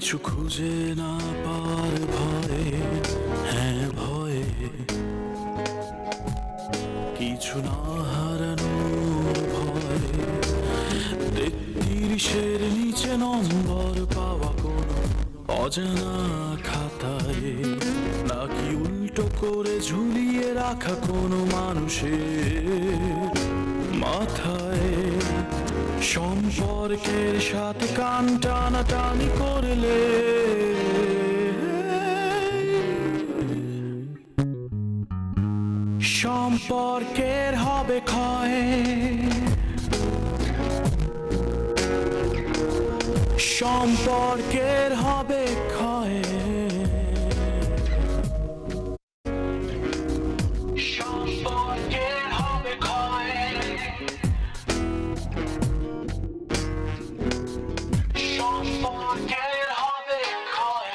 কিছু খুঁজে না পার ভয়ে, হ্যাঁ ভয়ে, কিছু না হারানোর ভয়ে, ৩৩-এর নিচে নম্বর পাওয়া কোনো অজানা খাতায়, নাকি উল্টো করে ঝুলিয়ে রাখা কোনো মানুষের মাথায়। সম্পর্কের সাথে কান টানাটানি করলে সম্পর্কের হবে ক্ষয়, সম্পর্কের হবে ক্ষয়, সম্পর্কের হবে ক্ষয়, সম্পর্কের হবে ক্ষয়।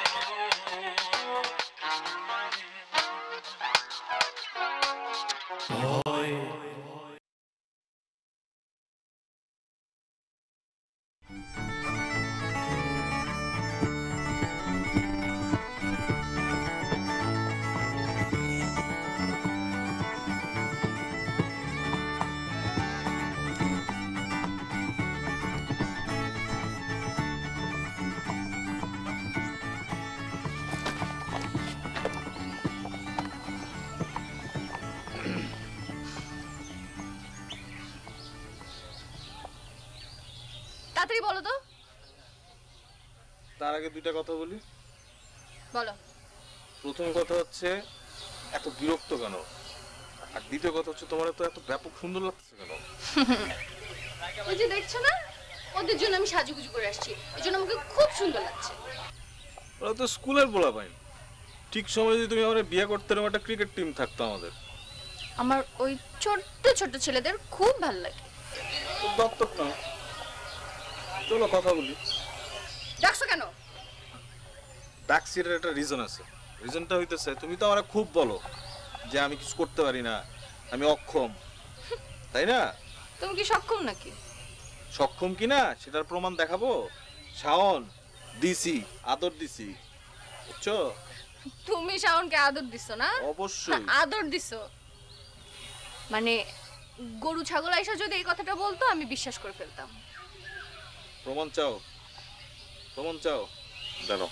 তাড়াতাড়ি বলো তো। তার আগে দুইটা কথা বলি। বলো। প্রথম কথা হচ্ছে এত বিরক্ত কেন, আর দ্বিতীয় কথা হচ্ছে তোমার তো এত ব্যাপক সুন্দর লাগছে কেন? ওই যে দেখছো না, ওদের জন্য আমি সাজুগুজু করে আসছি, এই জন্য আমাকে খুব সুন্দর লাগছে। ওরা তো স্কুলের বলা পাই, ঠিক সময় যদি তুমি আমার বিয়ে করতে এরকম একটা ক্রিকেট টিম থাকতো আমাদের। আমার ওই ছোট্ট ছোট্ট ছেলেদের খুব ভালো লাগে। দত্তক নাও, চলো কথা বলি। ডাকছো কেন? ডাকছি এর একটা রিজন আছে। রিজনটা হইতেছে তুমি তো আমার খুব বলো যে আমি কিছু করতে পারি না, আমি অক্ষম, তাই না? তুমি কি সক্ষম নাকি? সক্ষম কিনা সেটার প্রমাণ দেখাবো। শাওন দিছি, আদর দিছি, বুঝছো? তুমি শাওনকে আদর দিছো না? অবশ্যই আদর দিছো। মানে গরু ছাগল আইসা যদি এই কথাটা বলতো আমি বিশ্বাস করে ফেলতাম। প্রমাণ চাও? প্রমাণ চাও? দাঁড়ো।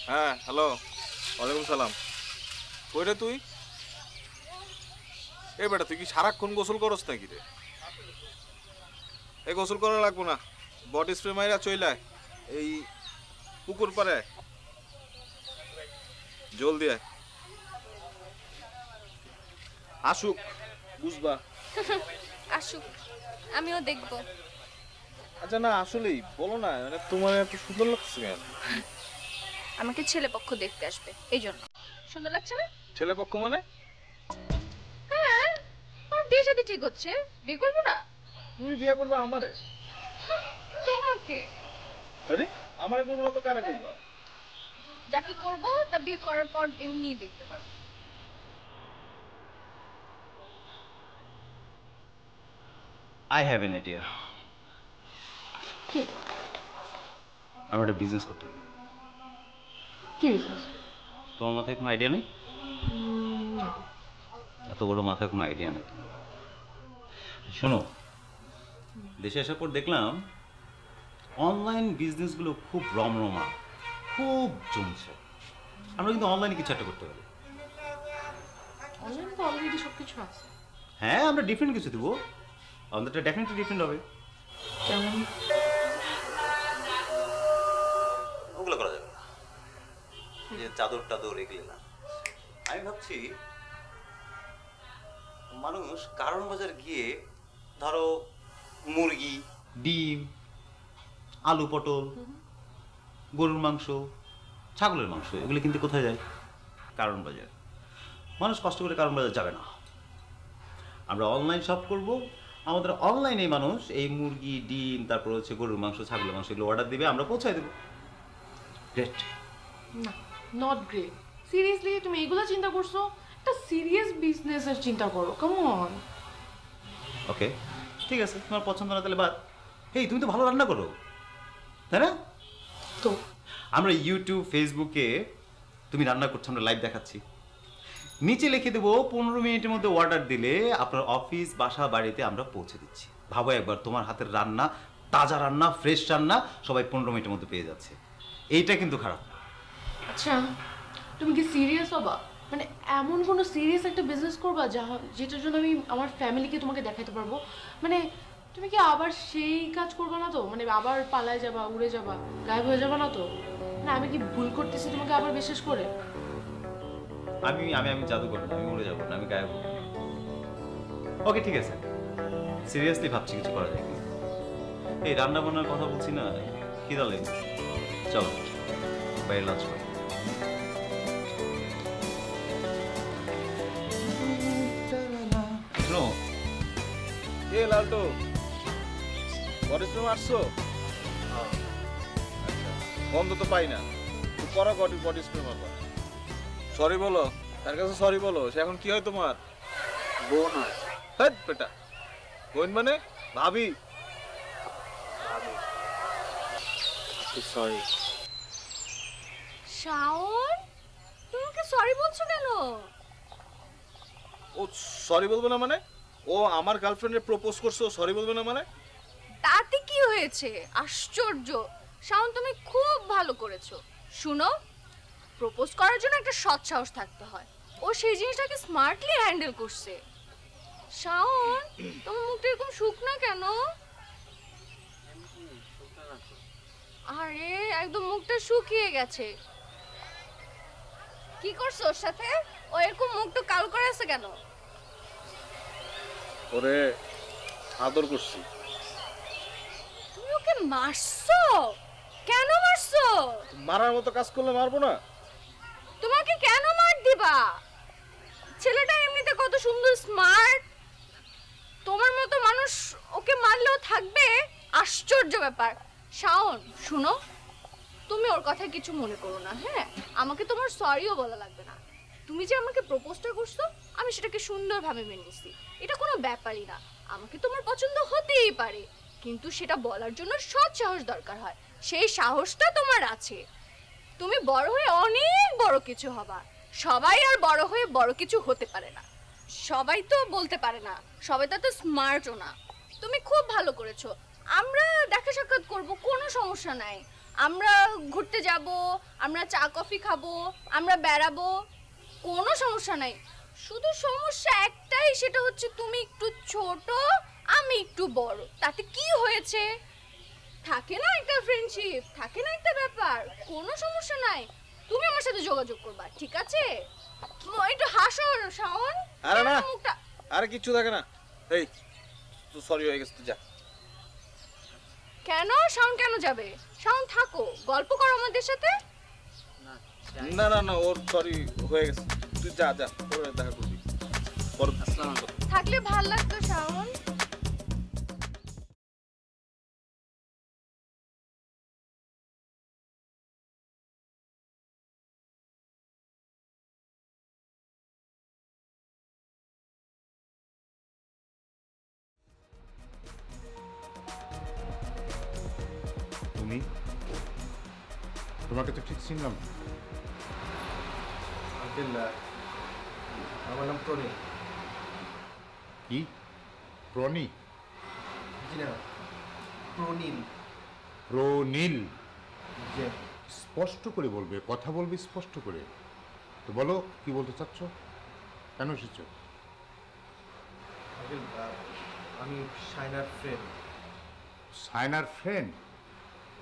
হ্যাঁ হ্যালো, ওয়ালাইকুম সালাম। কই রে তুই? এ বেটা তুই কি সারাক্ষণ গোসল করস নাকি রে? এই গোসল করা লাগবো না, বডি স্প্রে মাইরা চইলায় এই পুকুর পারে জলদি আয়। আসুক বুঝবা। আসুক, আমিও দেখবো। আচ্ছা না আসলেই বলো না, মানে তোমার এত সুন্দর লাগছে কেন? আমাকে ছেলে পক্ষ দেখতে আসবে, এই জন্য সুন্দর লাগছে না? ছেলে পক্ষ মানে? হ্যাঁ, আমার বিয়ে শাদী ঠিক হচ্ছে, বিয়ে করবো না? তুমি বিয়ে করবে আমারে? তোমাকে। আরে আমারে করবো তো কারে করবা? যাকে করবো তা বিয়ে করার পর এমনি দেখতে পারবো। I have an idea. কি? আমার একটা বিজনেস করতে হবে। কি বিজনেস? তোমার মাথায় কোনো আইডিয়া নেই? এত বড় মাথায় কোনো আইডিয়া নেই। শোনো, দেশে আসার পর দেখলাম অনলাইন বিজনেসগুলো খুব রমরমা, খুব জমছে। আমরা কিন্তু অনলাইনে কিছু একটা করতে পারি। অনলাইনে তো অলরেডি সবকিছু আছে। হ্যাঁ, আমরা ডিফারেন্ট কিছু দেবো, আমাদেরটা ডেফিনেটলি ডিফারেন্ট হবে। যেমন? ওগুলো করা যাবে না, যে চাদর টাদর এগুলো না। আমি ভাবছি মানুষ কারণ বাজার গিয়ে ধরো মুরগি, ডিম, আলু পটল, গরুর মাংস, ছাগলের মাংস এগুলো কিনতে কোথায় যায়? কারণ বাজার। মানুষ কষ্ট করে কারণ বাজার যাবে না। আমরা অনলাইন শপ করব, আমাদের অনলাইনে মানুষ এই মুরগি, ডিম, তারপর হচ্ছে গরুর মাংস, ছাগলের মাংস এগুলো অর্ডার দিবে, আমরা পৌঁছায় দেবো। গ্রেট। না, নট গ্রেট। সিরিয়াসলি তুমি এগুলো চিন্তা করছো? একটা সিরিয়াস বিজনেসের চিন্তা করো, কাম অন। ওকে, ঠিক আছে, তোমার পছন্দ না তাহলে বাদ। এই তুমি তো ভালো রান্না করো, তাই না? তো আমরা ইউটিউব ফেসবুকে তুমি রান্না করছো, আমরা লাইভ দেখাচ্ছি। নিচে লিখে দেবো 15 মিনিটের মধ্যে অর্ডার দিলে আপনার অফিস বাসা বাড়িতে আমরা পৌঁছে দিচ্ছি। ভাবো একবার, তোমার হাতের রান্না, তাজা রান্না, ফ্রেশ রান্না সবাই 15 মিনিটের মধ্যে পেয়ে যাচ্ছে। এইটা কিন্তু খারাপ না। আচ্ছা, তুমি কি সিরিয়াস হবা? মানে এমন কোনো সিরিয়াস একটা বিজনেস করবা যেটার জন্য আমি আমার ফ্যামিলিকে তোমাকে দেখাতে পারবো? মানে তুমি কি আবার সেই কাজ করবা না তো? মানে আবার পালায় যাবা, উড়ে যাবা, গায়েব হয়ে যাবা না তো? না, আমি কি ভুল করতেছি তোমাকে আবার বিশ্বাস করে? আমি আমি আমি জাদু করবো না, আমি উড়ে যাবো না, আমি গায়েব হবো। ওকে ঠিক আছে, সিরিয়াসলি ভাবছি কিছু করা যায় কি। এই রান্না বান্নার কথা বলছি না, খিদা লেগেছে, চলো বাইরে লাঞ্চ করি। শোনো, এ লালটু, বডি স্প্রে মারছো? গন্ধ তো পাই না। তুই করো বডি স্প্রে মারবা। সরি বলো, তার কাছে সরি বলো। সে এখন কি হয় তোমার? বোন হয়। হ্যাঁ বেটা, বোন মানে ভাবি। সরি। শাওন, তুমি ওকে সরি বলছো কেন? ও সরি বলবে না মানে? ও আমার গার্লফ্রেন্ডে প্রপোজ করছে, ও সরি বলবে না মানে? তাতে কি হয়েছে? আশ্চর্য! শাওন, তুমি খুব ভালো করেছো। শুনো, প্রপোজ করার জন্য একটা সৎ সাহস থাকতে হয়। ও সেই জিনিসটাকে স্মার্টলি হ্যান্ডেল করছে। শাওন, তোমার মুখটা এরকম শুকনা কেন? আরে একদম মুখটা শুকিয়ে গেছে। কি করছো ওর সাথে? ও এরকম মুখটা কালো করে আছে কেন? ওরে আদর করছি। তুমি ওকে মারছো? কেন মারছো? মারার মতো কাজ করলে মারবো না? তোমাকে কেন মার দিবা? ছেলেটা এমনিতে কত সুন্দর, স্মার্ট। তোমার মতো মানুষ ওকে মারলেও থাকবে? আশ্চর্য ব্যাপার। শাওন, শুনো, তুমি ওর কথা কিছু মনে করো না, হ্যাঁ? আমাকে তোমার সরিও বলা লাগবে না। তুমি যে আমাকে প্রপোজটা করছো, আমি সেটাকে সুন্দরভাবে মেনে নিছি। এটা কোনো ব্যাপারই না। আমাকে তোমার পছন্দ হতেই পারে, কিন্তু সেটা বলার জন্য সৎ সাহস দরকার হয়। সেই সাহসটা তোমার আছে। তুমি বড় হয়ে অনেক বড় কিছু হবা। সবাই আর বড় হয়ে বড় কিছু হতে পারে না। সবাই তো বলতে পারে না, সবাই তো স্মার্টও না। তুমি খুব ভালো করেছো। আমরা দেখা সাক্ষাৎ করব, কোনো সমস্যা নাই। আমরা ঘুরতে যাব, আমরা চা কফি খাবো, আমরা বেড়াবো, কোনো সমস্যা নাই। শুধু সমস্যা একটাই, সেটা হচ্ছে তুমি একটু ছোট, আমি একটু বড়। তাতে কি হয়েছে? থাকে না একটা ফ্রেন্ডশিপ, থাকে না একটা ব্যাপার। কোনো সমস্যা নাই, তুমি আমার সাথে যোগাযোগ করবা, ঠিক আছে? একটু হাসো শাওন। আরে না, মুখটা আরে কিচ্ছু থাকে না। এই তো সরি হয়ে গেছে, তুই যা। কেন? শাওন কেন যাবে? শাওন থাকো, গল্প করো আমাদের সাথে। না না না, ওর সরি হয়ে গেছে, তুই যা যা, পরে দেখা করবি। পরে থাকলে ভাল লাগতো শাওন। তুমি, তোমাকে তো ঠিক চিনলাম না। আঙ্কেল, আমার নাম প্রণীল। কি? প্রণী? জি না, প্রণীল। প্রনীল? জি। স্পষ্ট করে বলবে, কথা বলবে স্পষ্ট করে। তো বলো, কি বলতে চাচ্ছ? কেন এসেছ? আঙ্কেল, আমি শাইনার ফ্রেন্ড। সায়নার ফ্রেন্ড?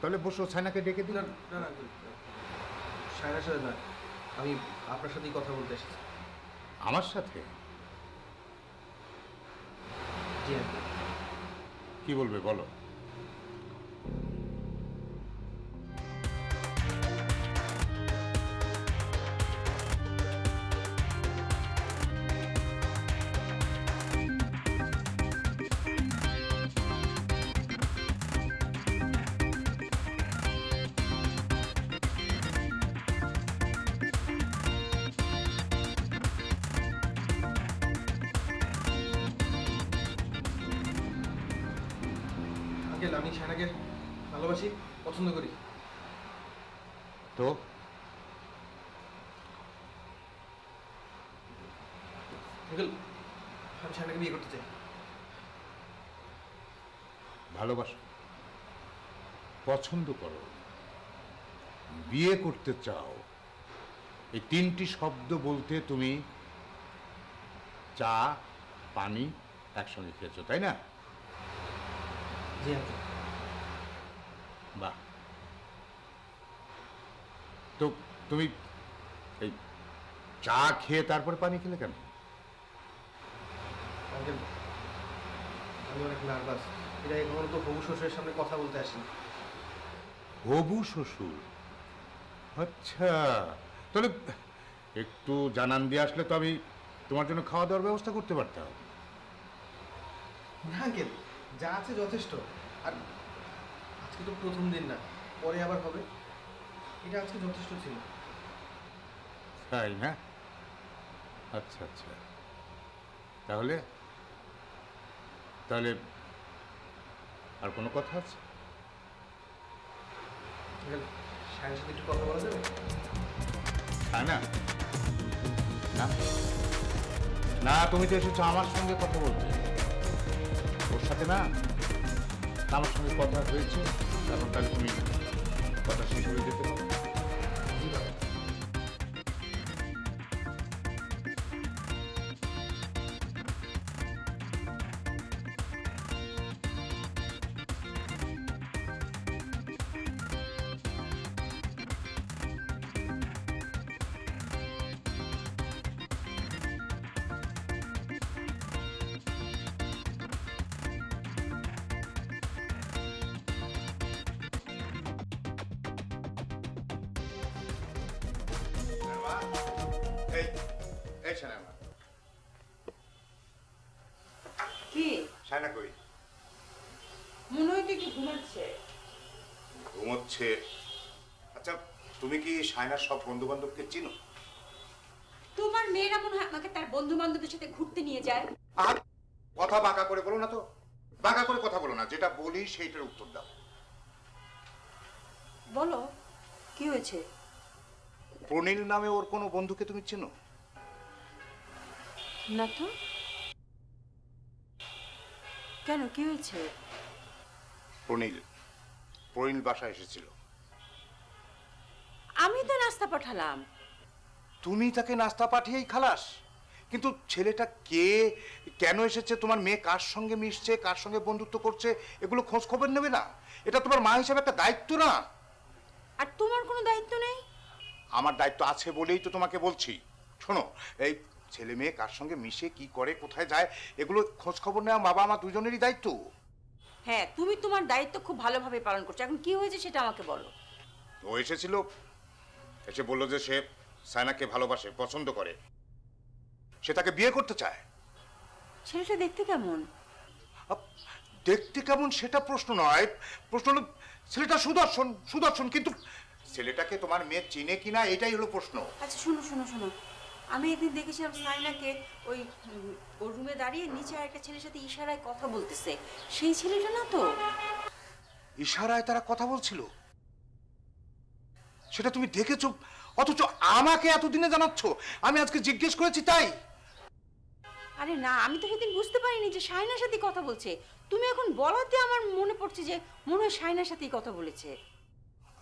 তাহলে বসো, সায়নাকে ডেকে দিলাম। না না আঙ্কেল, শাইনার সাথে না, আমি আপনার সাথেই কথা বলতে এসেছি। আমার সাথে? জি আঙ্কেল। কি বলবে বলো। আঙ্কেল আমি শায়নাকে ভালোবাসি, পছন্দ করি। তো আঙ্কেল আমি শায়নাকে বিয়ে করতে চাই। ভালোবাসো, পছন্দ করো, বিয়ে করতে চাও, এই তিনটি শব্দ বলতে তুমি চা পানি একসঙ্গে খেয়েছো, তাই না? জি আঙ্কেল। বাহ, তো তুমি এই চা খেয়ে তারপর পানি খেলে কেন? আঙ্কেল আমি অনেক নার্ভাস, এটা এখনো তো হবু শ্বশুরের সামনে কথা বলতে আসিনি। হবু শ্বশুর? আচ্ছা, তাহলে একটু জানান দিয়ে আসলে তো আমি তোমার জন্য খাওয়া দাওয়ার ব্যবস্থা করতে পারতাম। না আঙ্কেল, যা আছে যথেষ্ট। আর আজকে তো প্রথম দিন না, পরে আবার হবে, এটা আজকে যথেষ্ট ছিল। তাই না? আচ্ছা আচ্ছা, তাহলে তাহলে আর কোনো কথা আছে? আঙ্কেল শায়নের সাথে একটু কথা বলা যাবে? তাই না? না না, তুমি তো এসেছো আমার সঙ্গে কথা বলতে, ওর সাথে না। আমার সঙ্গে কথা হয়েছে, তারপর তাহলে তুমি কথা শেষ হয়ে যেতে পারো। জি বাবা। এই এই শায়না, কি শায়না কই? মনে হয় কি ঘুমাচ্ছে? ঘুমোচ্ছে? আচ্ছা, তুমি কি শায়নার সব বন্ধু বান্ধবকে চিনো? তোমার মেয়েরা মনে হয় আমাকে তার বন্ধু বান্ধবদের সাথে ঘুরতে নিয়ে যায়। আর কথা বাঁকা করে বলো না তো, বাঁকা করে কথা বলো না, যেটা বলি সেইটার উত্তর দাও। বলো কি হয়েছে? প্রনীল নামে ওর কোনো বন্ধুকে তুমি চেনো? না তো। কেন, কি হয়েছে? প্রনীল প্রনীল বাসায় এসেছিল। আমি তো নাস্তা পাঠালাম। তুমি তাকে নাস্তা পাঠিয়েই খালাস? কিন্তু ছেলেটা কে, কেন এসেছে, তোমার মেয়ে কার সঙ্গে মিশছে, কার সঙ্গে বন্ধুত্ব করছে, এগুলো খোঁজ খবর নেবে না? এটা তোমার মা হিসাবে একটা দায়িত্ব না? আর তোমার কোনো দায়িত্ব নেই? আমার দায়িত্ব আছে বলেই তো তোমাকে বলছি। শোনো, এই ছেলে মেয়ে কার সঙ্গে মিশে কি করে, কোথায় যায়, এগুলো খোঁজ খবর নেওয়া বাবা মা দুজনেরই দায়িত্ব। হ্যাঁ, তুমি তোমার দায়িত্ব খুব ভালোভাবে পালন করছো। এখন কি হয়েছে সেটা আমাকে বলো। ও এসেছিল, এসে বললো যে সে সায়নাকে ভালোবাসে, পছন্দ করে, সে তাকে বিয়ে করতে চায়। ছেলেটা দেখতে কেমন? দেখতে কেমন সেটা প্রশ্ন নয়, প্রশ্ন হলো ছেলেটা সুদর্শন। সুদর্শন, কিন্তু ছেলেটাকে তোমার মেয়ে চিনে কিনা এটাই হলো প্রশ্ন। আচ্ছা শোনো শোনো শোনো, আমি একদিন দেখেছিলাম সাইনাকে ওই ওর রুমে দাঁড়িয়ে নিচে আরেকটা ছেলের সাথে ইশারায় কথা বলতেছে। সেই ছেলেটা না তো? ইশারায় তারা কথা বলছিল, সেটা তুমি দেখেছো, অথচ আমাকে এতদিনে জানাচ্ছ? আমি আজকে জিজ্ঞেস করেছি তাই। আরে না, আমি তো সেদিন বুঝতে পারিনি যে শাইনার সাথে কথা বলছে। তুমি এখন বলাতে আমার মনে পড়ছে যে মনে হয় শাইনার সাথেই কথা বলেছে।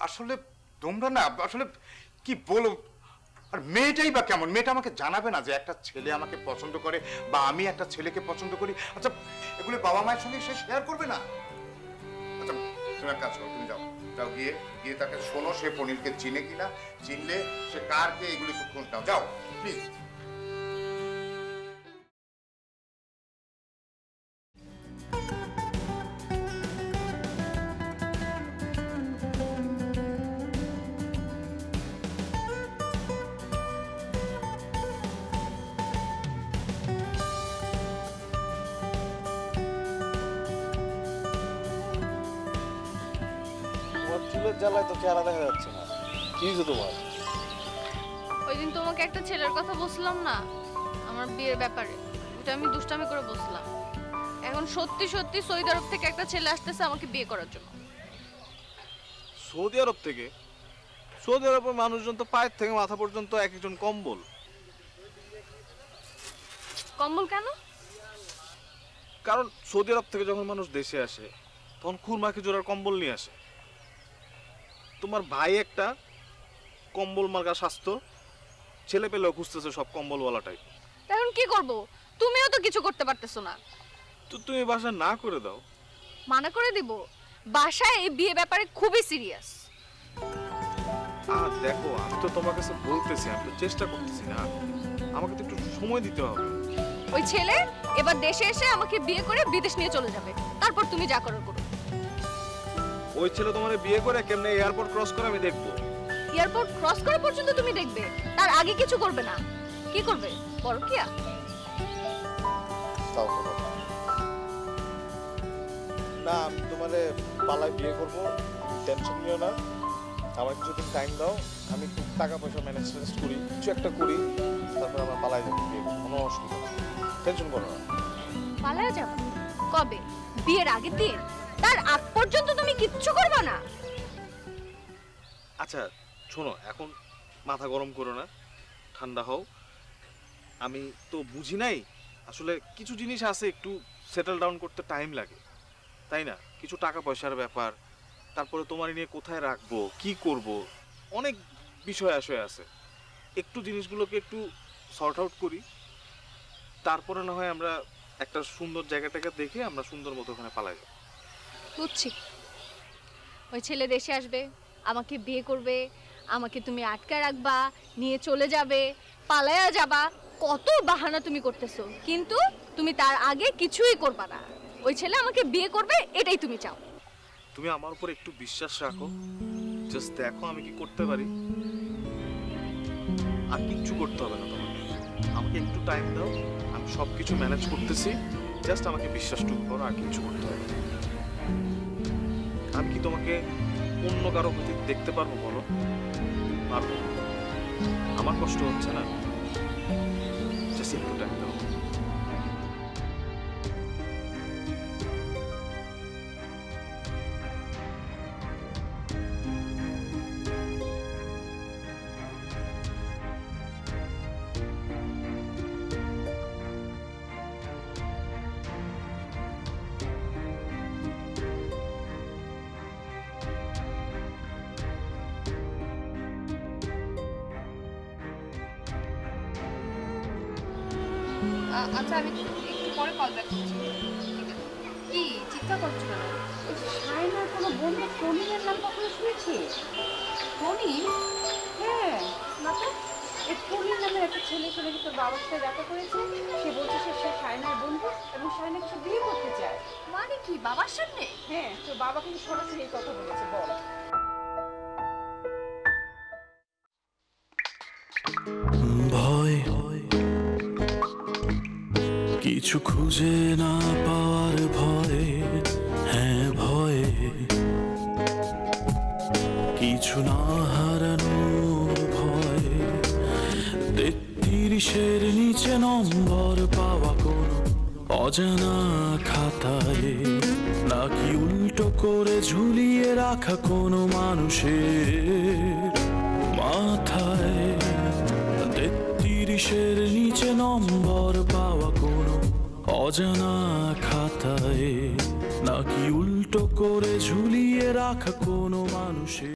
আসলে তোমরা না, আসলে কি বলো, আর মেয়েটাই বা কেমন? মেয়েটা আমাকে জানাবে না যে একটা ছেলে আমাকে পছন্দ করে বা আমি একটা ছেলেকে পছন্দ করি? আচ্ছা, এগুলো বাবা মায়ের সঙ্গে সে শেয়ার করবে না? আচ্ছা, তুমি এক কাজ করো, তুমি যাও, যাও গিয়ে গিয়ে তাকে শোনো সে প্রনীলকে চিনে কিনা, চিনলে সে কার কে, এগুলো একটু খোঁজ নাও, যাও প্লিজ। চুলের জ্বালায় তো চেহারা দেখা যাচ্ছে না, কি হয়েছে তোমার? ওই দিন তোমাকে একটা ছেলের কথা বলছিলাম না আমার বিয়ের ব্যাপারে, ওটা আমি দুষ্টামি করে বলছিলাম। এখন সত্যি সত্যি সৌদি আরব থেকে একটা ছেলে আসতেছে আমাকে বিয়ে করার জন্য। সৌদি আরব থেকে? সৌদি আরবের মানুষজন তো পায়ের থেকে মাথা পর্যন্ত এক একজন কম্বল। কম্বল কেন? কারণ সৌদি আরব থেকে যখন মানুষ দেশে আসে তখন খুরমাকে জোড়ার কম্বল নিয়ে আসে। তোমার ভাই একটা কম্বল মার্কা স্বাস্থ্য, ছেলে পেলেও খুঁজতেছে সব কম্বলওয়ালাটাই। এখন কি করব? তুমিও তো কিছু করতে পারতেছো না। তো তুমি বাসা না করে দাও। মানা করে দিব? বাসায় এই বিয়ে ব্যাপারে খুবই সিরিয়াস। দেখো, আমি তো তোমার কাছে বলতেছি, আমি তো চেষ্টা করতেছি না, আমাকে তো একটু সময় দিতে হবে। ওই ছেলে এবার দেশে এসে আমাকে বিয়ে করে বিদেশ নিয়ে চলে যাবে, তারপর তুমি যা করো করো। ওই ছেলে তোমারে বিয়ে করে কেমনে এয়ারপোর্ট ক্রস করে আমি দেখবো। এয়ারপোর্ট ক্রস করা পর্যন্ত তুমি দেখবে, তার আগে কিছু করবে না। কি করবে? পরকিয়া? তাও করো না, আমি তোমারে পালায় বিয়ে করব, টেনশন নিও না। আমার কিছুদিন টাইম দাও, আমি একটু টাকা পয়সা ম্যানেজ করি, কিছু একটা করি, তারপর আমরা পালায় যাবো বিয়ে করবো, কোনো অসুবিধা নেই, টেনশন করো না। পালায় যাবো? কবে? বিয়ের আগের দিন? তার আগ পর্যন্ত তুমি কিচ্ছু করবে না? আচ্ছা শোনো, এখন মাথা গরম করো না, ঠান্ডা হও। আমি তো বুঝি নাই, আসলে কিছু জিনিস আছে একটু সেটেল ডাউন করতে টাইম লাগে, তাই না? কিছু টাকা পয়সার ব্যাপার, তারপরে তোমার নিয়ে কোথায় রাখবো, কি করব, অনেক বিষয় আশয় আছে। একটু জিনিসগুলোকে একটু সর্ট আউট করি, তারপরে না হয় আমরা একটা সুন্দর জায়গাটাকে দেখে আমরা সুন্দর মতো ওখানে পালাই যাবো। বুঝছি। ওই ছেলে দেশে আসবে, আমাকে বিয়ে করবে, আমাকে তুমি আটকে রাখবা, নিয়ে চলে যাবে, পালায়া যাবা, কত বাহানা তুমি করতেছো, কিন্তু তুমি তার আগে কিছুই করবা না। ওই ছেলে আমাকে বিয়ে করবে, এটাই তুমি চাও। তুমি আমার উপর একটু বিশ্বাস রাখো, জাস্ট দেখো আমি কি করতে পারি। আর কিচ্ছু করতে হবে না তোমাকে, আমাকে একটু টাইম দাও, আমি সবকিছু ম্যানেজ করতেছি, জাস্ট আমাকে বিশ্বাসটুকু করো, আর কিচ্ছু করতে হবে না। আমি কি তোমাকে অন্য কারো প্রতি দেখতে পারবো বলো? পারবো? আমার কষ্ট হচ্ছে না, জাস্ট একটু টাইম দাও। আচ্ছা, আমি একটু পরে কল ব্যাক করছি। কি চিন্তা করছো না? শাইনার কোনো বন্ধু প্রবীণের নাম কখনো শুনেছি? প্রবীণ? হ্যাঁ, না তো। এই প্রবীণ নামের একটা ছেলে শুনে তোর বাবার সাথে দেখা করেছে, সে বলছে সে শাইনার বন্ধু এবং শাইনাকে সে বিয়ে করতে চায়। মানে কি, বাবার সামনে? হ্যাঁ, তোর বাবা কিন্তু সরাসরি এই কথা বলেছে। বল। ভয় কিছু খুঁজে না পাওয়ার ভয়ে, হ্যাঁ ভয়ে কিছু না হারানোর ভয়ে, 33-এর নিচে নম্বর পাওয়া কোনো অজানা খাতায়, নাকি উল্টো করে ঝুলিয়ে রাখা কোনো মানুষের মাথায়। 33-এর নিচে নম্বর পাওয়া কোনো অজানা খাতায়, নাকি উল্টো করে ঝুলিয়ে রাখা কোনো মানুষের